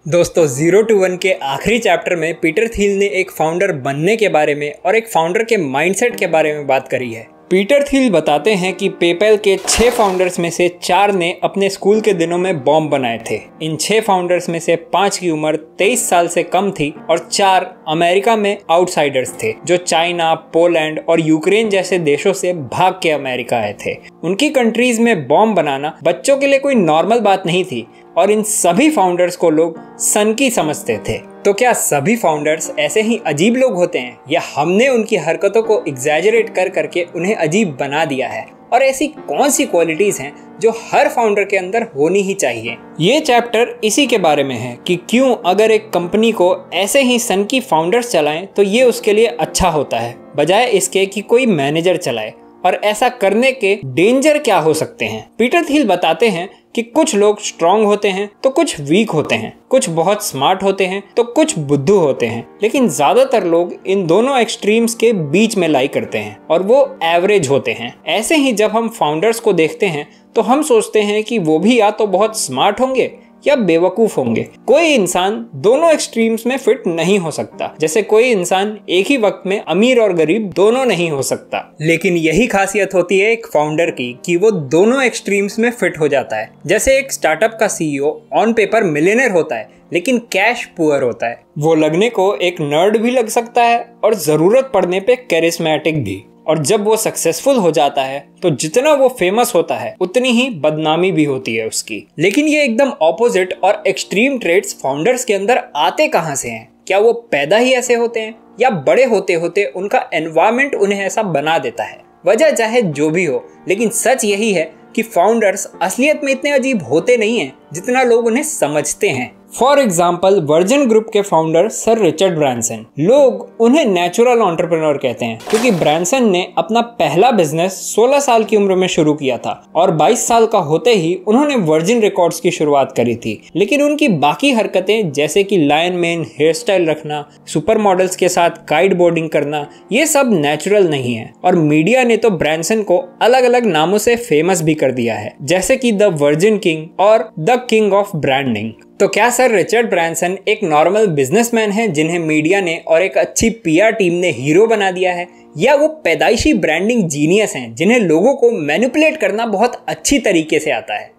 दोस्तों, 0 to 1 के आखिरी चैप्टर में पीटर थिल ने एक फाउंडर बनने के बारे में और एक फाउंडर के माइंडसेट के बारे में बात करी है। पीटर थिल बताते हैं कि पेपैल के 6 फाउंडर्स में से 4 ने अपने स्कूल के दिनों में बॉम्ब बनाए थे। इन 6 फाउंडर्स में से 5 की उम्र 23 साल से कम थी और 4 अमेरिका में आउटसाइडर्स थे जो चाइना, पोलैंड और यूक्रेन जैसे देशों से भाग के अमेरिका आए थे। उनकी कंट्रीज में बॉम्ब बनाना बच्चों के लिए कोई नॉर्मल बात नहीं थी और इन सभी फाउंडर्स को लोग सनकी समझते थे। तो क्या सभी फाउंडर्स ऐसे ही अजीब लोग होते हैं या हमने उनकी हरकतों को एग्जैजरेट कर करके उन्हें अजीब बना दिया है? और ऐसी कौन सी क्वालिटीज हैं जो हर फाउंडर के अंदर होनी ही चाहिए? ये चैप्टर इसी के बारे में है कि क्यों अगर एक कंपनी को ऐसे ही सनकी फाउंडर्स चलाएं तो ये उसके लिए अच्छा होता है, बजाय इसके कि कोई मैनेजर चलाए, और ऐसा करने के डेंजर क्या हो सकते हैं। पीटर थिल बताते हैं कि कुछ लोग स्ट्रांग होते हैं तो कुछ वीक होते हैं, कुछ बहुत स्मार्ट होते हैं तो कुछ बुद्धू होते हैं, लेकिन ज्यादातर लोग इन दोनों एक्सट्रीम्स के बीच में लाई करते हैं और वो एवरेज होते हैं। ऐसे ही जब हम फाउंडर्स को देखते हैं तो हम सोचते हैं कि वो भी या तो बहुत स्मार्ट होंगे या बेवकूफ होंगे। कोई इंसान दोनों एक्सट्रीम्स में फिट नहीं हो सकता, जैसे कोई इंसान एक ही वक्त में अमीर और गरीब दोनों नहीं हो सकता। लेकिन यही खासियत होती है एक फाउंडर की कि वो दोनों एक्सट्रीम्स में फिट हो जाता है। जैसे एक स्टार्टअप का सीईओ ऑन पेपर मिलियनेयर होता है लेकिन कैश पुअर होता है। वो लगने को एक नर्ड भी लग सकता है और जरूरत पड़ने पे कैरिस्मेटिक भी। और जब वो सक्सेसफुल हो जाता है तो जितना वो फेमस होता है उतनी ही बदनामी भी होती है उसकी। लेकिन ये एकदम ऑपोजिट और एक्सट्रीम ट्रेड्स फाउंडर्स के अंदर आते कहाँ से हैं? क्या वो पैदा ही ऐसे होते हैं या बड़े होते होते उनका एनवायरनमेंट उन्हें ऐसा बना देता है? वजह चाहे जो भी हो, लेकिन सच यही है कि फाउंडर्स असलियत में इतने अजीब होते नहीं हैं जितना लोग उन्हें समझते हैं। फॉर एग्जाम्पल, वर्जिन ग्रुप के फाउंडर सर रिचर्ड ब्रांसन, लोग उन्हें नेचुरल एंटरप्रेन्योर कहते हैं क्योंकि ब्रांसन ने अपना पहला बिजनेस 16 साल की उम्र में शुरू किया था और 22 साल का होते ही उन्होंने वर्जिन रिकॉर्ड्स की शुरुआत करी थी। लेकिन उनकी बाकी हरकतें जैसे कि लायन मैन हेयर स्टाइल रखना, सुपर मॉडल्स के साथ काइट बोर्डिंग करना, ये सब नेचुरल नहीं है। और मीडिया ने तो ब्रांसन को अलग अलग नामों से फेमस भी कर दिया है, जैसे कि द वर्जिन किंग और द किंग ऑफ ब्रांडिंग। तो क्या सर रिचर्ड ब्रांसन एक नॉर्मल बिजनेसमैन है जिन्हें मीडिया ने और एक अच्छी पीआर टीम ने हीरो बना दिया है, या वो पैदाइशी ब्रांडिंग जीनियस हैं जिन्हें लोगों को मैनिपुलेट करना बहुत अच्छी तरीके से आता है?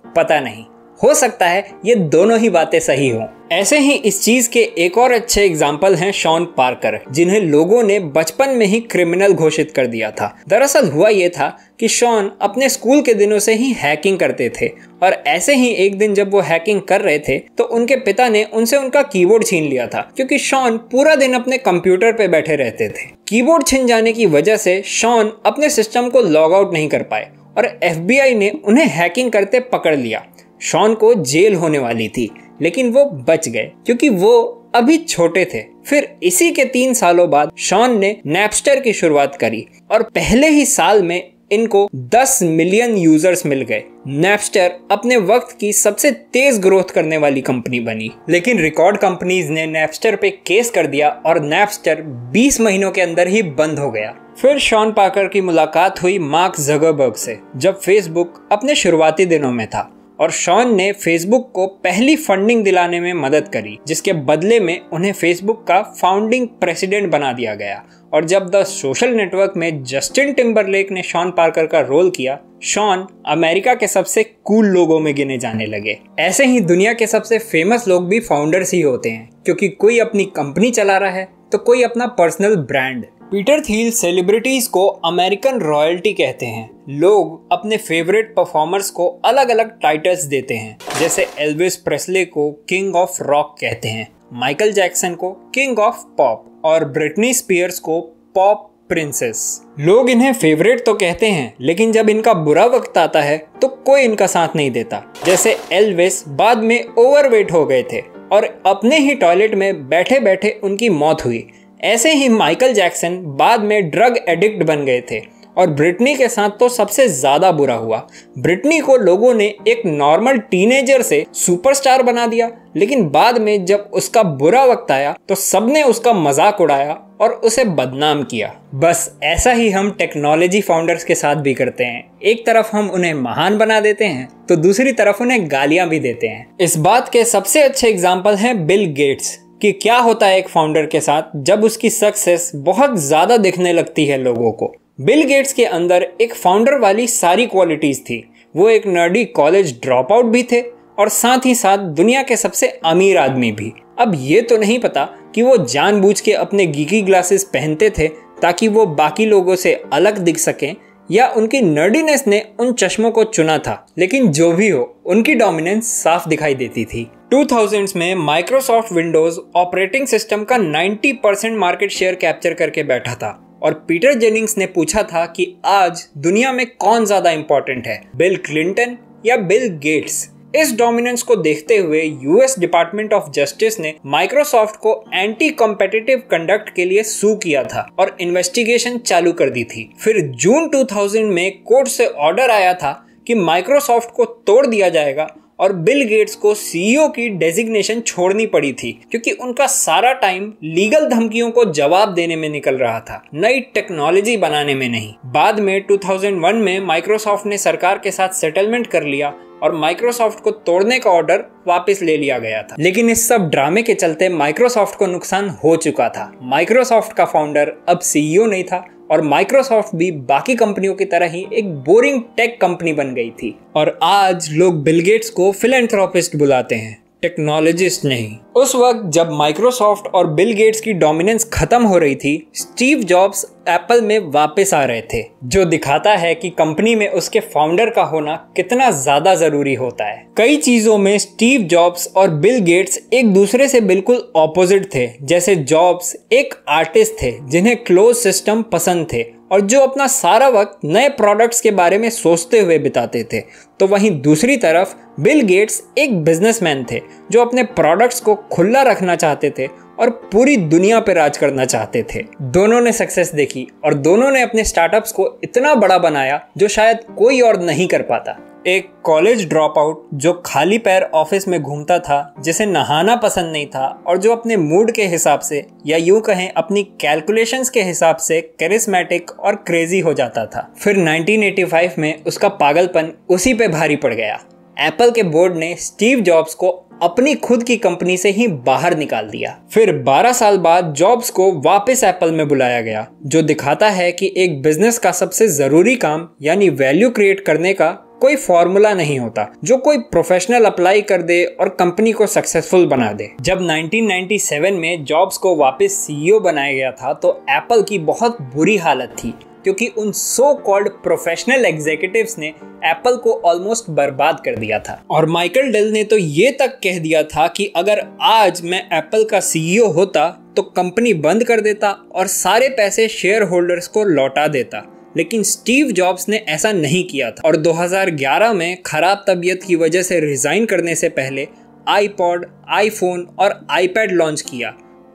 पता नहीं, हो सकता है ये दोनों ही बातें सही हों। ऐसे ही इस चीज के एक और अच्छे एग्जाम्पल हैं शॉन पार्कर, जिन्हें लोगों ने बचपन में ही क्रिमिनल घोषित कर दिया था। दरअसल हुआ ये था कि शॉन अपने स्कूल के दिनों से ही हैकिंग करते थे और ऐसे ही एक दिन जब वो हैकिंग कर रहे थे तो उनके पिता ने उनसे उनका कीबोर्ड छीन लिया था, क्योंकि शॉन पूरा दिन अपने कंप्यूटर पे बैठे रहते थे। कीबोर्ड छिन जाने की वजह से शॉन अपने सिस्टम को लॉग आउट नहीं कर पाए और FBI ने उन्हें हैकिंग करते पकड़ लिया। शॉन को जेल होने वाली थी, लेकिन वो बच गए क्योंकि वो अभी छोटे थे। फिर इसी के 3 सालों बाद शॉन ने नैपस्टर की शुरुआत करी और पहले ही साल में इनको 10 मिलियन यूजर्स मिल गए। नैपस्टर अपने वक्त की सबसे तेज ग्रोथ करने वाली कंपनी बनी। लेकिन रिकॉर्ड कंपनीज ने नैपस्टर पे केस कर दिया और नैपस्टर 20 महीनों के अंदर ही बंद हो गया। फिर शॉन पार्कर की मुलाकात हुई मार्क ज़करबर्ग से जब फेसबुक अपने शुरुआती दिनों में था, और शॉन ने फेसबुक को पहली फंडिंग दिलाने में मदद करी, जिसके बदले में उन्हें फेसबुक का फाउंडिंग प्रेसिडेंट बना दिया गया। और जब द सोशल नेटवर्क में जस्टिन टिम्बरलेक ने शॉन पार्कर का रोल किया, शॉन अमेरिका के सबसे कूल लोगों में गिने जाने लगे। ऐसे ही दुनिया के सबसे फेमस लोग भी फाउंडर्स ही होते हैं, क्योंकि कोई अपनी कंपनी चला रहा है तो कोई अपना personal brand. Peter Thiel celebrities को अमेरिकन रॉयल्टी कहते हैं। लोग अपने फेवरेट परफॉर्मर्स को अलग अलग टाइटल्स देते हैं, जैसे एल्विस प्रेस्ले को किंग ऑफ रॉक कहते हैं, माइकल जैक्सन को किंग ऑफ पॉप और ब्रिटनी स्पीयर्स को पॉप प्रिंसेस। लोग इन्हें फेवरेट तो कहते हैं, लेकिन जब इनका बुरा वक्त आता है तो कोई इनका साथ नहीं देता। जैसे एल्विस बाद में ओवरवेट हो गए थे और अपने ही टॉयलेट में बैठे बैठे उनकी मौत हुई। ऐसे ही माइकल जैक्सन बाद में ड्रग एडिक्ट बन गए थे और ब्रिटनी के साथ तो सबसे ज्यादा बुरा हुआ। ब्रिटनी को लोगों ने एक नॉर्मल टीनेजर से सुपरस्टार बना दिया, लेकिन बाद में जब उसका बुरा वक्त आया तो सबने उसका मजाक उड़ाया और उसे बदनाम किया। बस ऐसा ही हम टेक्नोलॉजी फाउंडर्स के साथ भी करते हैं। एक तरफ हम उन्हें महान बना देते हैं तो दूसरी तरफ उन्हें गालियां भी देते हैं। इस बात के सबसे अच्छे एग्जाम्पल हैं बिल गेट्स कि क्या होता है एक फाउंडर के साथ जब उसकी सक्सेस बहुत ज्यादा दिखने लगती है लोगों को। बिल गेट्स के अंदर एक फाउंडर वाली सारी क्वालिटीज थी। वो एक नर्डी कॉलेज ड्रॉप आउट भी थे और साथ ही साथ दुनिया के सबसे अमीर आदमी भी। अब ये तो नहीं पता कि वो जानबूझ के अपने गीकी ग्लासेस पहनते थे ताकि वो बाकी लोगों से अलग दिख सकें, या उनकी नर्डीनेस ने उन चश्मों को चुना था, लेकिन जो भी हो उनकी डोमिनेंस साफ दिखाई देती थी। 2000s में माइक्रोसॉफ्ट विंडोज ऑपरेटिंग सिस्टम का 90% मार्केट शेयर कैप्चर करके बैठा था और पीटर जेनिंग्स ने पूछा था कि आज दुनिया में कौन ज्यादा इंपॉर्टेंट है, बिल क्लिंटन या बिल गेट्स। इस डोमिनेंस को देखते हुए यूएस डिपार्टमेंट ऑफ जस्टिस ने माइक्रोसॉफ्ट को एंटी कॉम्पिटिटिव कंडक्ट के लिए सू किया था और इन्वेस्टिगेशन चालू कर दी थी। फिर जून 2000 में कोर्ट से ऑर्डर आया था कि माइक्रोसॉफ्ट को तोड़ दिया जाएगा और बिल गेट्स को सीईओ की डेजिग्नेशन छोड़नी पड़ी थी क्योंकि उनका सारा टाइम लीगल धमकियों को जवाब देने में निकल रहा था, नई टेक्नोलॉजी बनाने में नहीं। बाद में 2001 में माइक्रोसॉफ्ट ने सरकार के साथ सेटलमेंट कर लिया और माइक्रोसॉफ्ट को तोड़ने का ऑर्डर वापस ले लिया गया था। लेकिन इस सब ड्रामे के चलते माइक्रोसॉफ्ट को नुकसान हो चुका था। माइक्रोसॉफ्ट का फाउंडर अब सीईओ नहीं था और माइक्रोसॉफ्ट भी बाकी कंपनियों की तरह ही एक बोरिंग टेक कंपनी बन गई थी। और आज लोग बिल गेट्स को फिलैंथ्रोपिस्ट बुलाते हैं, टेक्नोलॉजिस्ट नहीं। उस वक्त जब माइक्रोसॉफ्ट और बिल गेट्स की डोमिनेंस खत्म हो रही थी, स्टीव जॉब्स एप्पल में वापस आ रहे थे, जो दिखाता है कि कंपनी में उसके फाउंडर का होना कितना ज्यादा जरूरी होता है। कई चीजों में स्टीव जॉब्स और बिल गेट्स एक दूसरे से बिल्कुल ऑपोजिट थे। जैसे जॉब्स एक आर्टिस्ट थे जिन्हें क्लोज सिस्टम पसंद थे और जो अपना सारा वक्त नए प्रोडक्ट्स के बारे में सोचते हुए बिताते थे, तो वहीं दूसरी तरफ बिल गेट्स एक बिजनेसमैन थे जो अपने प्रोडक्ट्स को खुला रखना चाहते थे और पूरी दुनिया पे राज करना चाहते थे। दोनों ने सक्सेस देखी और दोनों ने अपने स्टार्टअप्स को इतना बड़ा बनाया जो शायद कोई और नहीं कर पाता। एक कॉलेज ड्रॉप आउट जो खाली पैर ऑफिस में घूमता था, जिसे नहाना पसंद नहीं था और जो अपने मूड के हिसाब से या यूं कहें अपनी कैलकुलेशंस के हिसाब से कैरिस्मेटिक और क्रेजी हो जाता था। फिर 1985 में उसका पागलपन उसी पे भारी पड़ गया। एप्पल के बोर्ड ने स्टीव जॉब्स को अपनी खुद की कंपनी से ही बाहर निकाल दिया। फिर 12 साल बाद जॉब्स को वापस एप्पल में बुलाया गया, जो दिखाता है कि एक बिजनेस का सबसे जरूरी काम यानी वैल्यू क्रिएट करने का कोई फॉर्मूला नहीं होता जो कोई प्रोफेशनल अप्लाई कर दे और कंपनी को सक्सेसफुल बना दे। जब 1997 में जॉब्स को वापस सीईओ बनाया गया था तो एप्पल की बहुत बुरी हालत थी क्योंकि उन सो कॉल्ड प्रोफेशनल एग्जीक्यूटिव्स ने एप्पल को ऑलमोस्ट बर्बाद कर दिया था। और माइकल डेल ने तो ये तक कह दिया था कि अगर आज मैं एप्पल का सीईओ होता तो कंपनी बंद कर देता और सारे पैसे शेयर होल्डर्स को लौटा देता। लेकिन स्टीव जॉब्स ने ऐसा नहीं किया था और 2011 में खराब तबीयत की वजह से रिजाइन करने से पहले आईपॉड, आईफोन और आईपैड लॉन्च किया।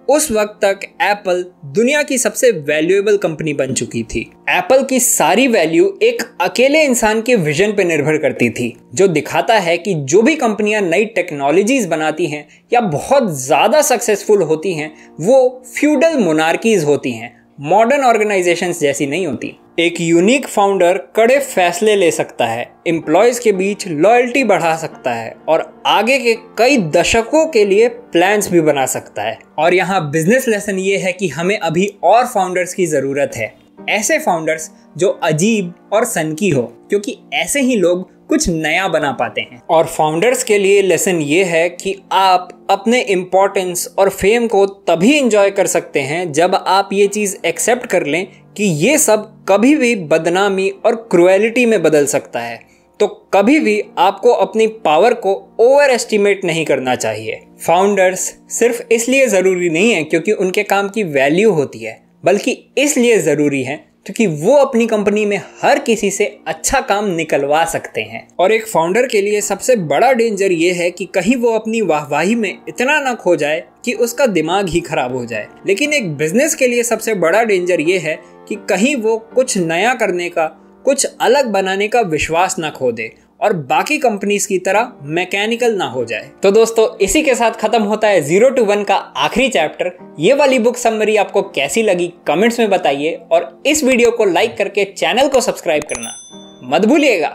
उस वक्त तक एप्पल दुनिया की सबसे वैल्यूएबल कंपनी बन चुकी थी। एप्पल की सारी वैल्यू एक अकेले इंसान के विजन पर निर्भर करती थी, जो दिखाता है कि जो भी कंपनियां नई टेक्नोलॉजीज बनाती हैं या बहुत ज्यादा सक्सेसफुल होती हैं, वो फ्यूडल मोनार्कीज होती हैं, मॉडर्न ऑर्गेनाइजेशंस जैसी नहीं होती। एक यूनिक फाउंडर कड़े फैसले ले सकता है, एम्प्लॉयज के बीच लॉयल्टी बढ़ा सकता है और आगे के कई दशकों के लिए प्लान्स भी बना सकता है। और यहाँ बिजनेस लेसन ये है कि हमें अभी और फाउंडर्स की जरूरत है, ऐसे फाउंडर्स जो अजीब और सनकी हो, क्योंकि ऐसे ही लोग कुछ नया बना पाते हैं। और फाउंडर्स के लिए लेसन ये है कि आप अपने इम्पोर्टेंस और फेम को तभी एंजॉय कर सकते हैं जब आप ये चीज़ एक्सेप्ट कर लें कि ये सब कभी भी बदनामी और क्रुएलिटी में बदल सकता है। तो कभी भी आपको अपनी पावर को ओवर एस्टिमेट नहीं करना चाहिए। फाउंडर्स सिर्फ इसलिए ज़रूरी नहीं है क्योंकि उनके काम की वैल्यू होती है, बल्कि इसलिए ज़रूरी है क्योंकि वो अपनी कंपनी में हर किसी से अच्छा काम निकलवा सकते हैं। और एक फाउंडर के लिए सबसे बड़ा डेंजर ये है कि कहीं वो अपनी वाहवाही में इतना ना खो जाए कि उसका दिमाग ही खराब हो जाए। लेकिन एक बिजनेस के लिए सबसे बड़ा डेंजर ये है कि कहीं वो कुछ नया करने का, कुछ अलग बनाने का विश्वास ना खो दे और बाकी कंपनीज की तरह मैकेनिकल ना हो जाए। तो दोस्तों, इसी के साथ खत्म होता है 0 to 1 का आखिरी चैप्टर। ये वाली बुक समरी आपको कैसी लगी कमेंट्स में बताइए और इस वीडियो को लाइक करके चैनल को सब्सक्राइब करना मत भूलिएगा।